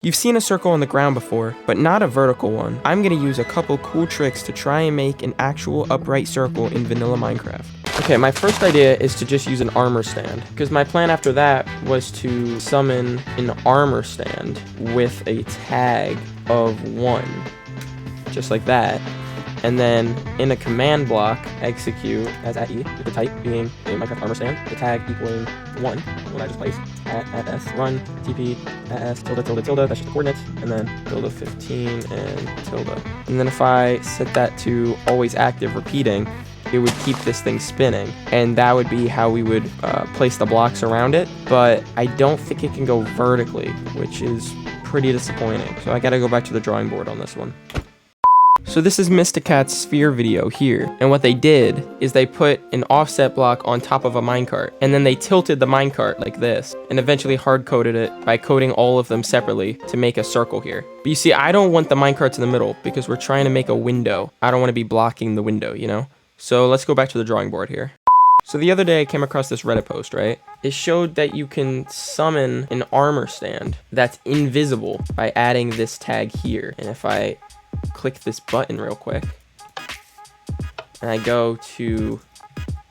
You've seen a circle on the ground before, but not a vertical one. I'm gonna use a couple cool tricks to try and make an actual upright circle in vanilla Minecraft. Okay, my first idea is to just use an armor stand, because my plan after that was to summon an armor stand with a tag of 1, just like that. And then in a command block, execute as at E, with the type being a Minecraft armor stand, the tag equaling 1, when I just place at S, run, TP, at S, tilde, tilde, tilde, that's just the coordinates, and then tilde 15 and tilde. And then if I set that to always active repeating, it would keep this thing spinning, and that would be how we would place the blocks around it. But I don't think it can go vertically, which is pretty disappointing. So I gotta go back to the drawing board on this one. So this is Mysticat's sphere video here, and what they did is they put an offset block on top of a minecart, and then they tilted the minecart like this, and eventually hard-coded it by coding all of them separately to make a circle here. But you see, I don't want the minecarts in the middle, because we're trying to make a window. I don't want to be blocking the window, you know? So let's go back to the drawing board here. So the other day I came across this Reddit post, right? It showed that you can summon an armor stand that's invisible by adding this tag here. And if I click this button real quick and I go to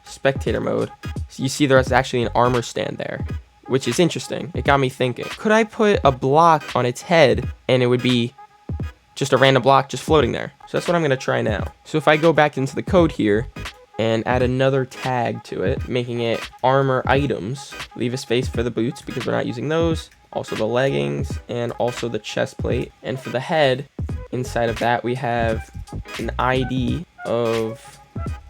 spectator mode, so you see there's actually an armor stand there, which is interesting. It got me thinking, could I put a block on its head and it would be just a random block just floating there? So that's what I'm going to try now. So if I go back into the code here and add another tag to it, making it armor items, leave a space for the boots because we're not using those, also the leggings, and also the chest plate. And for the head, inside of that we have an ID of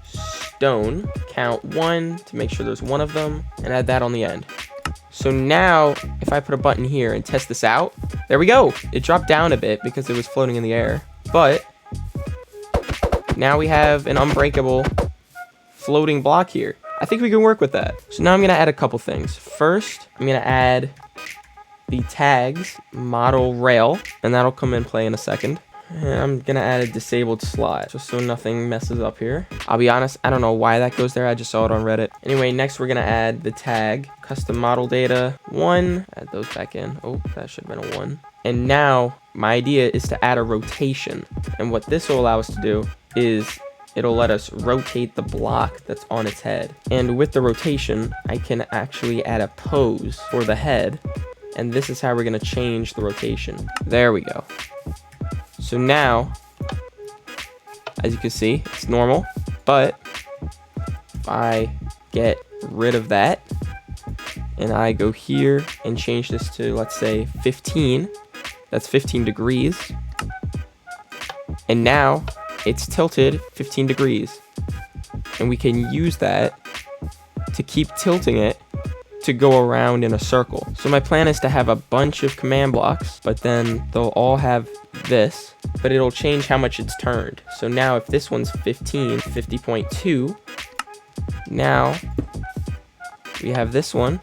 stone, count 1 to make sure there's 1 of them, and add that on the end. So now if I put a button here and test this out, there we go. It dropped down a bit because it was floating in the air, but now we have an unbreakable floating block here. I think we can work with that. So now I'm gonna add a couple things. First, I'm gonna add the tags model rail, and that'll come in play in a second. And I'm gonna add a disabled slot just so nothing messes up here. I'll be honest, I don't know why that goes there. I just saw it on Reddit. Anyway, next we're gonna add the tag custom model data 1. Add those back in. Oh, that should have been a 1. And now my idea is to add a rotation. And what this will allow us to do is it'll let us rotate the block that's on its head. And with the rotation, I can actually add a pose for the head. And this is how we're gonna change the rotation. There we go. So now, as you can see, it's normal, but if I get rid of that and I go here and change this to, let's say, 15, that's 15 degrees, and now it's tilted 15 degrees, and we can use that to keep tilting it to go around in a circle. So my plan is to have a bunch of command blocks, but then they'll all have this, but it'll change how much it's turned. So now if this one's 15, 50.2, now we have this one,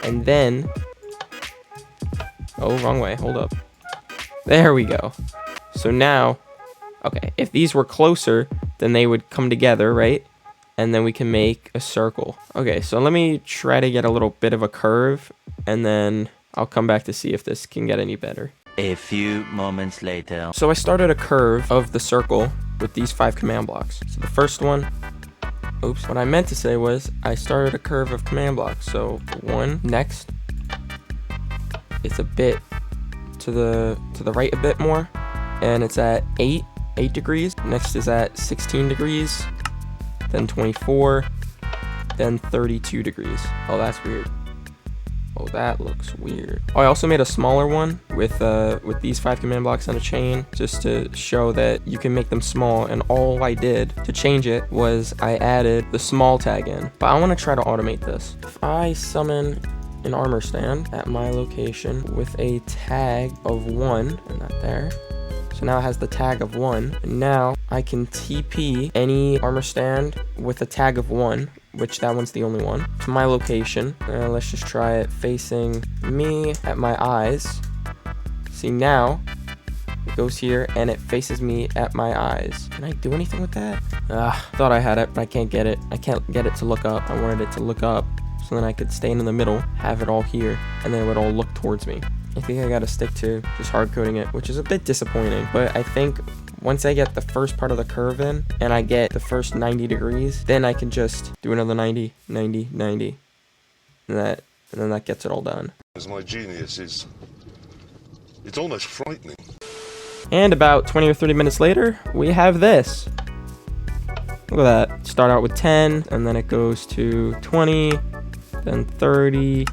and then, oh, wrong way, hold up. There we go. So now, okay, if these were closer, then they would come together, right? And then we can make a circle. Okay, so let me try to get a little bit of a curve, and then I'll come back to see if this can get any better. A few moments later. So I started a curve of the circle with these 5 command blocks. So the first one, oops, what I meant to say was I started a curve of command blocks. So 1, next, it's a bit to the right a bit more, and it's at 8 degrees. Next is at 16 degrees. Then 24, then 32 degrees. Oh, that's weird. Oh, that looks weird. Oh, I also made a smaller one with these 5 command blocks on a chain, just to show that you can make them small, and all I did to change it was I added the small tag in. But I want to try to automate this. If I summon an armor stand at my location with a tag of 1, and not there, so now it has the tag of 1, and now I can TP any armor stand with a tag of 1, which that one's the only one, to my location. Let's just try it facing me at my eyes. See, now it goes here and it faces me at my eyes. Can I do anything with that? Thought I had it, but I can't get it. I can't get it to look up. I wanted it to look up so then I could stay in the middle, have it all here, and then it would all look towards me. I think I gotta stick to just hard coding it, which is a bit disappointing. But I think once I get the first part of the curve in and I get the first 90 degrees, then I can just do another 90, 90, 90. And then that gets it all done. As my genius is, it's almost frightening. And about 20 or 30 minutes later, we have this. Look at that. Start out with 10, and then it goes to 20, then 30,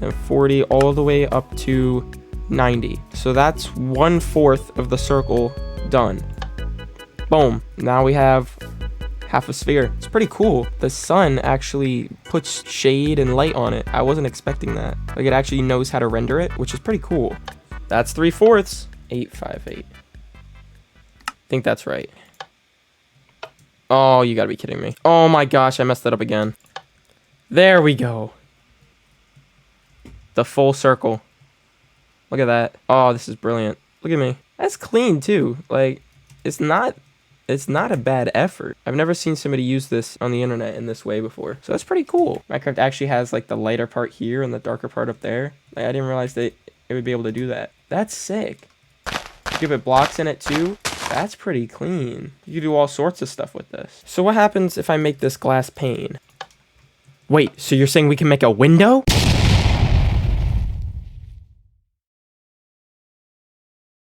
then 40, all the way up to 90. So that's 1/4 of the circle done. Boom. Now we have half a sphere. It's pretty cool. The sun actually puts shade and light on it. I wasn't expecting that. Like, it actually knows how to render it, which is pretty cool. That's 3/4. 858. I think that's right. Oh, you gotta be kidding me. Oh my gosh, I messed that up again. There we go. The full circle. Look at that. Oh, this is brilliant. Look at me. That's clean too. Like, it's not a bad effort. I've never seen somebody use this on the internet in this way before. So that's pretty cool. Minecraft actually has like the lighter part here and the darker part up there. Like, I didn't realize that it would be able to do that. That's sick. Give it blocks in it too. That's pretty clean. You can do all sorts of stuff with this. So what happens if I make this glass pane? Wait, so you're saying we can make a window?